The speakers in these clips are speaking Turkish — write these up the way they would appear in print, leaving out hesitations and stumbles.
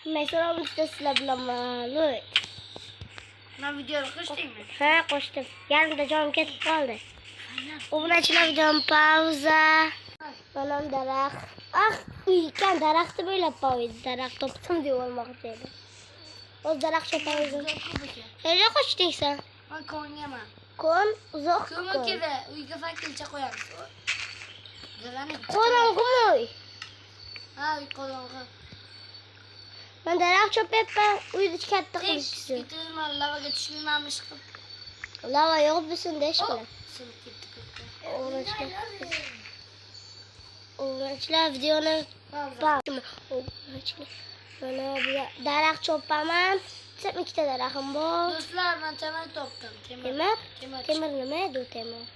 Mesela ustasıyla bulamalı. Ben videoyu koştayım mı? Ha koştum. Yanımda canım ketip kaldı. Onun için videom pauza. Anam darak. Ah uyurken darakta böyle pauza. Darak toptum diye olmak üzere. O darak çok pauza. Nereye koştun sen? Ben Konya'ma. Kon uzak Kıyma kon. keve uyga fakirçe koyarız. Koran kumuy. Ha kolongu. Ben darak çok hep ben uyudu çıkarttı Tek kılıççı. getirim Allah'a geçişmemiş kıl. Lava yok musun deş bile. Sınıf gitti Uğraşlar videonu bak. Böyle bir darak çopaman. Sen iki tane darakım bu. Dostlar ben temel toptum. Temir ne du temir?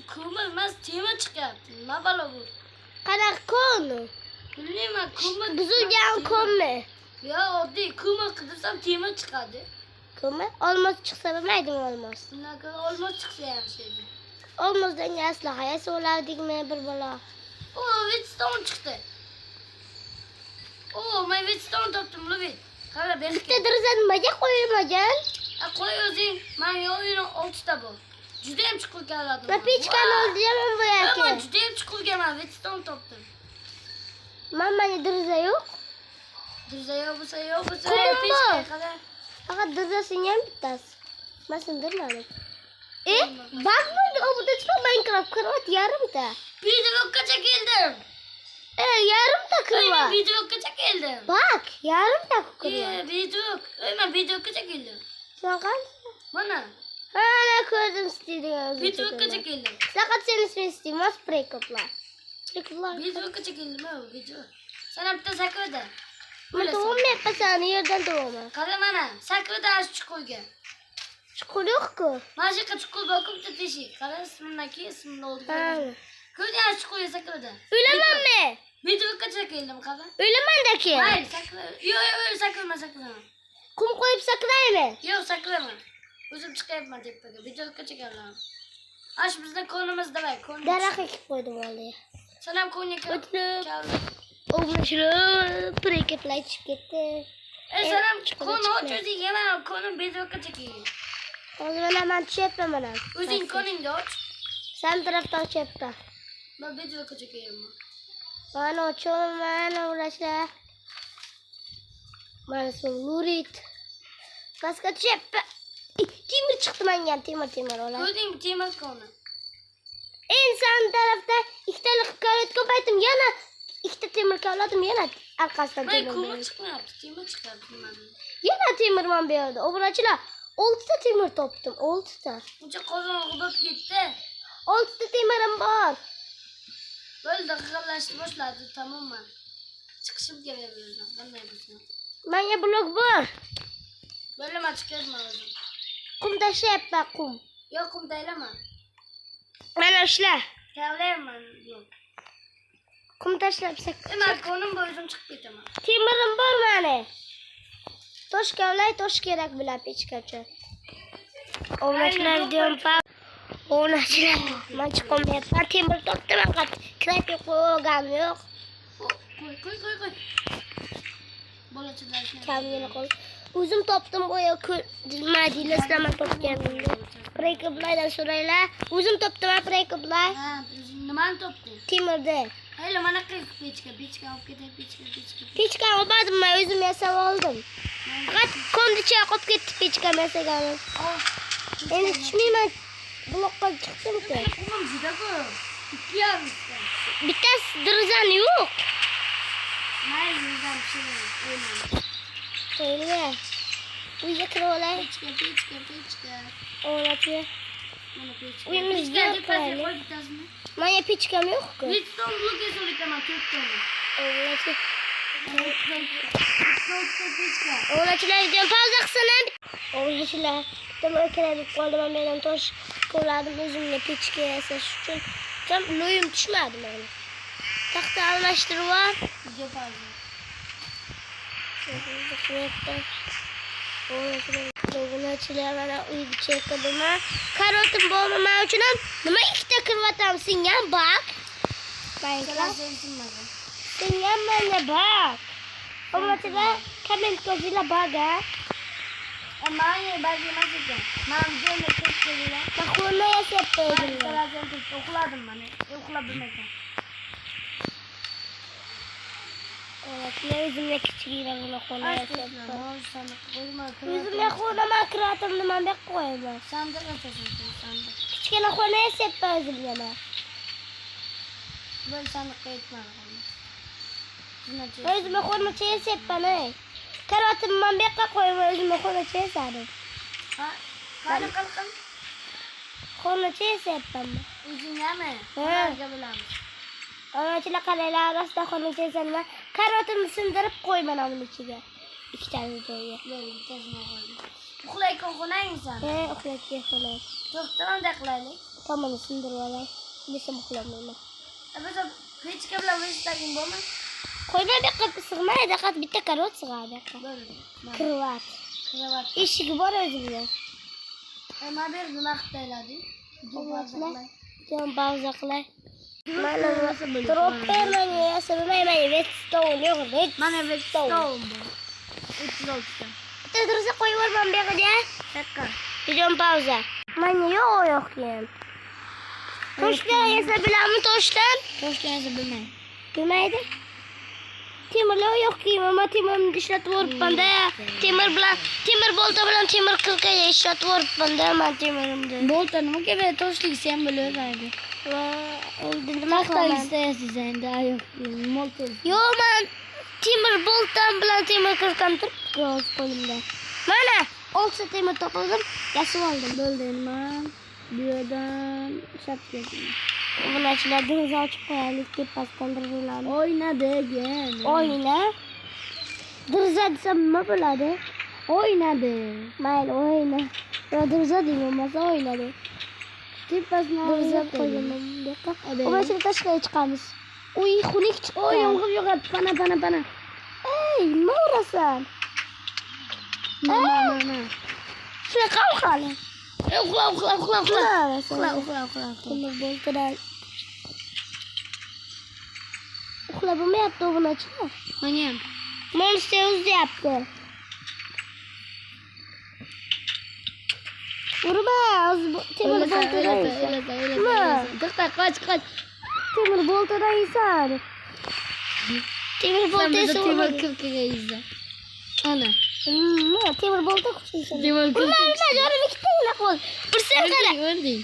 Kırmaz temel çıkarttım. Ne bala bu? Kadar konu. Bilmiyorum ben kırmaz. Buzul yan konu. Ya o değil. Kırmaz kıdırsam temel çıkardı. Konu. Olmaz çıksa bilmeydim olmaz. Ne kadar olmaz çıksa yani şeydi. Olmaz da ne asla hayası olar digme bir bala. Oo Wheatstone çıktı. Oo ben Wheatstone toptum Lubit. Kara ben İşte dırızan bacak koyulmacan. koyuyorsun. Ben oyunu oltuda bu. Cüdeyim çıkıp geldim. Ben piçkan olacağım bu Ama yaki. cüdeyim çıkıp geldim. Wheatstone toptum. Mamma dırıza yok. Düzeye bu sayıyor bu Kumum sayıyor. bu. Piçkaya kadar. Fakat dırızasın yan bittas. Nasıl dırmadım? Bak mı o bu da çok Minecraft kırvat yarım da. Bir de kaça geldim. Yarım da kırvat. Aynen bir de kaça geldim. Bak yarım da kırvat. Bir de Aynen bir de kaça geldim. Sen kaç? Bana. Hala kırdım istediğim. Bir de kaça geldim. Sakat senin ismini isteyeyim. Nasıl break-up'lar? Break-up'lar. Bir de kaça geldim abi bir de. Sana bir de sakı da. Ben doğum mu yapmasın? Yerden doğma. Kadın bana sakı da az çıkıyor gel. Çukur yok ki. Maaşı kaçıkul bakıp da teşi. Kadın ismindeki isminde oldu. Ha. Köyde az çıkıyor sakı da. Ölemem mi? Bir de kaça geldim kadın. Ölemem de ki. Hayır saklı. Yok öyle saklama. Kum koyup saklayayım mı? Yok saklama. Uzun çıkartma tepede. Bir de kaça geldim. Aş bizde konumuz da var. Konu. Darak ekip koydum vallahi. Sana Konya Oturup. kaldı. Olmuşum. Break-up'lar çıkıp gitti. Sana çikolata konu o çıkıyor. çözü yemem. Konu bir de kaça geldim. O zaman hemen çekme bana. Uzun konun da oç. Sen taraftan çekme. Ben bir de kaça geldim. Bana uçuyorum bana uğraşlar. Bana sorurit. Kaska çekme. Timur çıktı ben yan timur olan. Köyden bir temel konu. İnsan tarafta iki tane kağıt kapatım yana. İki timur kağıtladım yana. Arkasından Ben timur kuma benim. çıkmıyor. Temel çıkarttım ben. Yana timur man bir yerde. O bırakçılar. Oltuda timur toptum. Oltuda. Uca kozan kubat gitti. Oltuda timurum var. Böyle dakikalaştı başladı tamam mı? Çıkışım gelemiyorum. Ben ne yapacağım? Manya blok var. Böyle mi açık yazma lazım? Kumda şey yapma kum. Yok kum değil ama. Ben öşle. Tevleyim ben. Yok. Kum taşla yapsak. Ömer konum boyuzum çıktı tamam. Timurum var mı? Toş kavlay toş gerek bile piç kaçı. Oğlaşlar diyorum pa. Oğlaşlar. Ben çıkmam yapar. Timur toptum ben kat. Krep yok o gam yok. Koy. Bola çıdarsın. Kamyonu kol. Uzun toptum boya madile sırama top geldi. Break-up'lardan sorayla. Uzun toptum ben break-up'lar. Ha, numan toptu. Timur değil. Hayır bana kıyık piçka hop gidelim piçka. Piç kalmadım ben özüm yasal oldum. Fakat kondiçe kop gitti piç mesela. En içmeyeyim ben. Blokka çıktım ki. Tamam zida koy. İki yarmışsın. Bir tane dırızan yok. Hayır yüzden bir şey yok. Öyle. Öyle. Uyuyacak olay. Piçka. Oğlatıyor. Bana piçka. Uyumuz Piçka yok de pası yani. koy bir tanesini. Manya piçkam yok ki. Hiç son blok yazılı tamam Türk'ten. Oğlatıyor. Piçka. Oğlatıyorlar gidiyorum pauzaksana. Oğlatıyorlar. Tam ökeredik kaldım ben benim toş koladım özümle piçkaya ses için. Tam loyum düşmedim yani. Takta anlaştırı var. Video pazı. Oğlatıyorlar bana uyudu çekadığıma. Karotum boğmama için ama iki kırvatamsın ya bak. Ben Selam sensin bana. sen yan bana bak. Obunachilar kommentga baga. Mani bagi emas ekan. Men joyga kirib keldilar. Mahmudni yasab qo'ydilar. Uxladim mana. Uxlab bilmayman. Evet, ne özümle kichikroq buni xona yasab. O'zimga O'zimga xonaman kiratim nima deb qo'yaman. sandiq yasasan, sandiq. Kichkina xona yasab o'zimga men. Ben sandiqqa yetmadim. O'zimga xonacha yasabman ey. Kiratim men bu yoqqa qo'yaman, o'zimga xonacha yasadim. Ha, qani qilqin. Xonacha yasabman men. O'zingami? Ha. Ularga bilamiz. Onachilar qaranglar, rostda xonacha yasaman. Kiratimni sindirib qo'yman uning ichiga. Ikkitani joyiga. Yo'q, bittasini qo'ydim. Uxlaykan xonangsan. Uxlatga xona. To'xtamanda qilaylik. Tamam, sindirib olay. Desam uxlamayman. Biz hech kim bilan o'zidagin bo'lma. Qo'yma bu yoqqa sig'maydi, faqat bitta karot sig'adi. Bo'ldi. Kirvat. Kravat. Eshigi bor o'zimga. Nima ber nima qiladi? Jon pauza qilay. Mana tropperman yasirmayman, vetstone yo'q, Mana vetstone. vetstone bor. O'tloqda. Bitta dursa qo'yib yuborman bu yoqqa. Takka. Jon pauza. Mana yo'q keyin. Toshdan yasa bilammi toshdan? Toshdan yasa bilmayman. Bilmaydi. Temirlar yo'q keyin, men temirni ishlatib o'ribman-da. Temir bolta bilan temir qilqaga ishlatib o'ribman-da men temirimni. Bolta nima kerak? Toshligisi ham bilaveradi. Endi nima Taxta qilaman? istaysiz endi ayoq. Molta. Yo'q, men temir boltam bilan temir qirqam turibdi o'z qo'limda. Mana 6 temir topildim, yasib oldim. Bo'ldi men bu yerdan shapkasini. Bunachilar deraza ochib qo'yaylik deb pastdan derazalarni. Oyna degan. Oyna. Deraza desam nima bo'ladi? Oyna de. Mayli, oyna. Yo, deraza deyman, oyna de. Tepasini Deraza olib qo'yaman bu yoqqa. Oday. Bunachilar tashqariga chiqamiz. Uy, xunuk chiqdi. Oy, yo'q, pana. Ey, nima urasan? Mana. Shunaqa uxla. Uxla. Temir boltadan. Uxlab bo'lmayapti bunachilar. Mana. Monster uzyapti. Urma, temir boltadan. To'xta, qoch. Temir boltadan yesar. Temir bolta esa Temir kirkiga yizda. Ana. Temir bolta kuchaysan. Temir Urma, jonim ikkitagina qo'l. Bir sen qara. O'lding.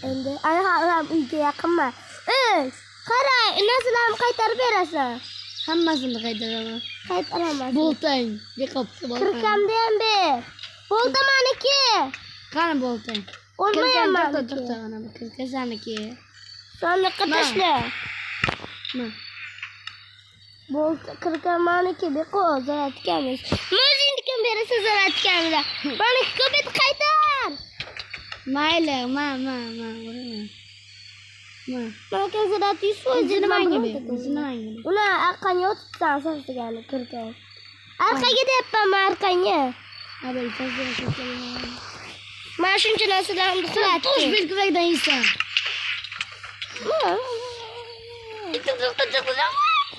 Endi ana uyga yaqinman. Ey, qara, narsalarni qaytarib berasan. Hammasini qaytaraman. Qaytaraman. Boltang. Yiqibdi boltang. Kirkamni ham ber. Bolta meniki. Qani boltang? Olmayman. To'xta, ana bu kirkasaniki. Sandiqqa tashla. Ma. Bolta kirkamaniki beko zaratganmiz. O'zingniki berasa zaratganmiz. Meniki ko'pet qaytar. Mayli, ma. Meniki zarat 100% Nimaga ber? Uni arqanga o'tibsan asosligani kirkan. Arqaga deyapman, arqanga. Abel, tashlab. Mana shuncha narsalarni uxlatdi. Tosh belgilagdan yeysan.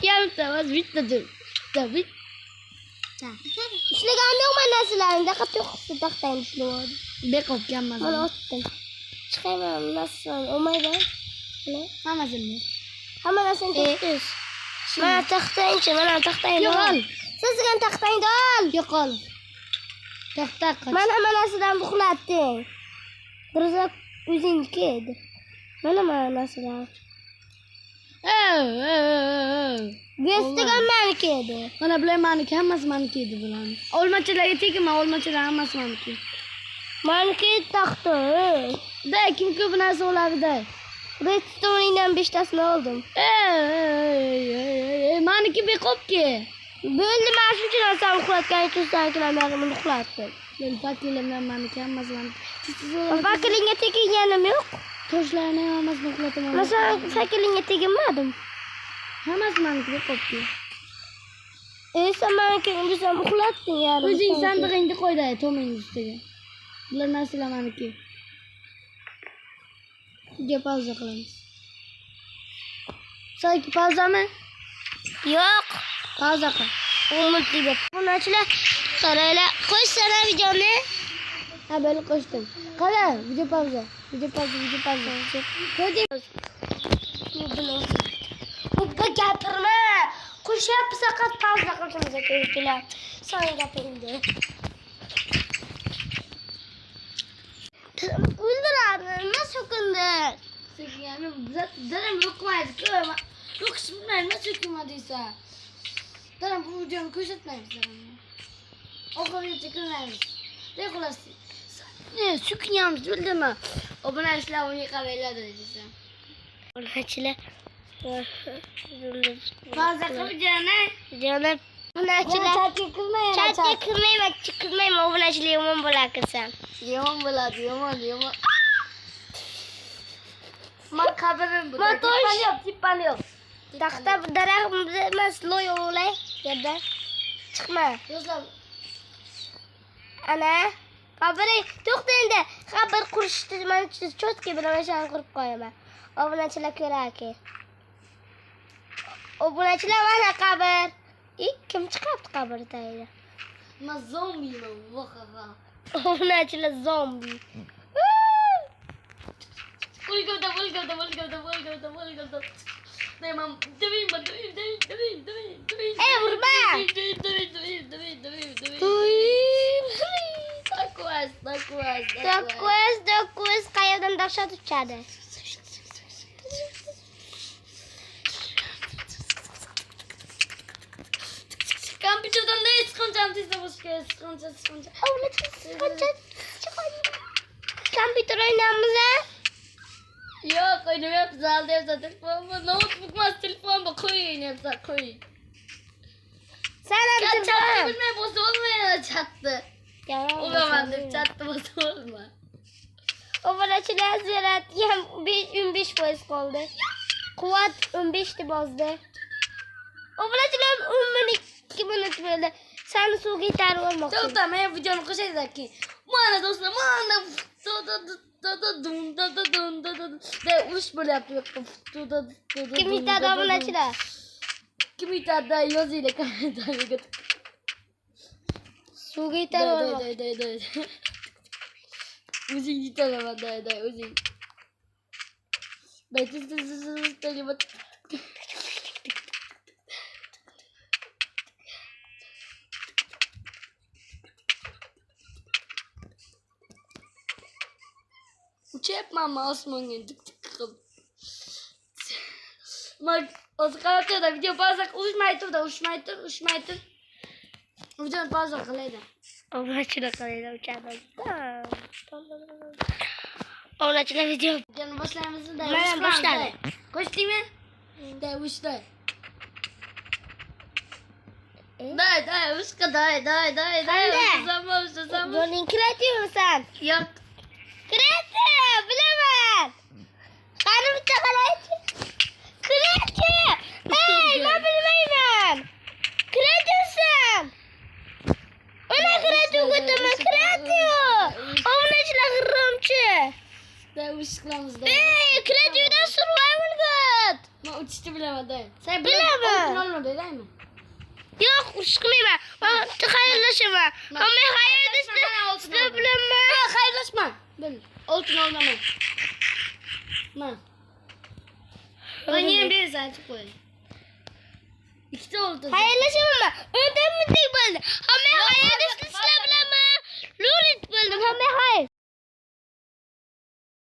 Yarımta vaz bitti dur. Tabii. Ishlagan yo'qman narsalarni, diqqat yo'qsa taxtayni ishlayapti. Beqob kelmadi. Mana otdim. Chiqayman narsalarni, olmayman. Hammasini. Hamma narsani to'xtaysiz. Mana taxtayni, mana taxtayni. Yo'q, ol. Sizgan taxtayni ol. Yo'qol. Taxta qoch. Mana hamma narsalarni uxlatding. Deraza o'zingniki edi. Mana narsalar. Go'stagan meniki edi. Mana bular meniki, hammasi meniki edi bularni. Olmachilarga tegma, olmachilar hammasi meniki. Meniki taxta. Da kim ko'p narsa oladi-da. Redstone'dan 5 tasini oldim. Meniki beqobki. Bo'ldi, men shuncha narsani uxlatgan uchun uxlatdim. Men fakilimdan meniki hammasi meniki. Fakilingga teginganim yo'q. Toshlarni hammasini uxlataman. Masalan, fakilingga teginmadim. Hammasi meniki beqobki. Sen meniki undizam uxlatding yarim. O'zing sandig'ingni qo'yda, toming ustiga. Bular narsalar meniki. Gap pauza qilamiz. Sanki pauzami? Yo'q. Pauza qil. Umutlu bir. Obunachilar qaranglar. Qo'sh sana videoni. Ha böyle koştum. Qara video pauza. Video pauza. Ko'rding? Bu gapirma. Qo'shyapmiz faqat pauza qilishimiz kerak. Sen gapirdi. Öldürdün. Nasıl sökündün? Yani dedim lokmaydı. Yok şimdi nasıl hükümadıysa. Dedim bu videonu koşutmayız dedim. O kadar çekilmeyiz. Ne kulası? Ne sükünyamız bildin mi? O bana işler onu yıkavayla dedi. Obunachilar. Fazla kapacağına. Canım. Obunachilar. Çat yıkılmayın. Chatga kirmayman. Obunachilar yomon bo'larkan. Yomon bo'ladi, yomon. Men qabrim bu. Matosh. Tipan yo'q. Taxta daraxt emas, loy o'g'lay. Yerda. Chiqma. Yo'qlar. Ana. Qabr to'xta endi. Qabr qurishni men cho'tka bilan o'shani qurib qo'yaman. Obunachilar ko'raki. Obunachilar mana qabr. Kim chiqibdi qabr tayida? Men zombiman, voqaga. Obunachilar zombi. O'lganda. Deyman, devim. Urma. Dokuz qayerdan dahshat uchadi. Kompüterdan ne sıkıntım teyze başka sıkıntı. Kompüter oynayamiz ha? Yok oynamıyorum zaten telefon. Notebook mas telefon bak koyun. Sen Ya abi çattı bilmem boz olmaya çattı. Yalan. Olamadım çattı boz olma. Obunachilar ziyorat ham 15% qoldi. Quvvat 15 deb yozdi. Obunachilar 12 minut bo'ldi. Seni suvga itarib olmoqchi. To'xta, men videoni qo'shaylik keyin. Mana do'stlar, mana de urush bo'lyapti. Kim itadi obunachilar? Kim itadi yozinglar kommentariyga. Suvga itarib olmoqchi. O'zing yetaman, o'zing. Uchayapman osmonga tik qilib. Men o'zi qaratda video pauza ushmay tur. Videoni pauza qilaydi. Obunachilar qaranglar uchadi. Obunachilar video. Videoni boshlaymiz. Mana boshladi. Qo'shdingmi? Da ushday. Day, ushqa day. Uzamam. Yo'ling kreativmisan? Yo'q. Kreativ, bilaman. Qani bitta qaraychi. Kreativ. Ey, men bilmayman. Kreativsan. Ona kreativ o'taman, kreativ. Obunachilar g'irromchi. Da ushqamiz. Ey, kreativdan survival god. Men uchishni bilaman da. Sen Bilaman. Olma beraymi? Yo'q, urush qilmayman. Men xayrlashaman. Men xayrlashni bilaman. Xayrlashma. Bil. Oltin olmaman. Ma. Ben yine bir saat koy. İkisi oldu. Xayrlashaman. O'rdammi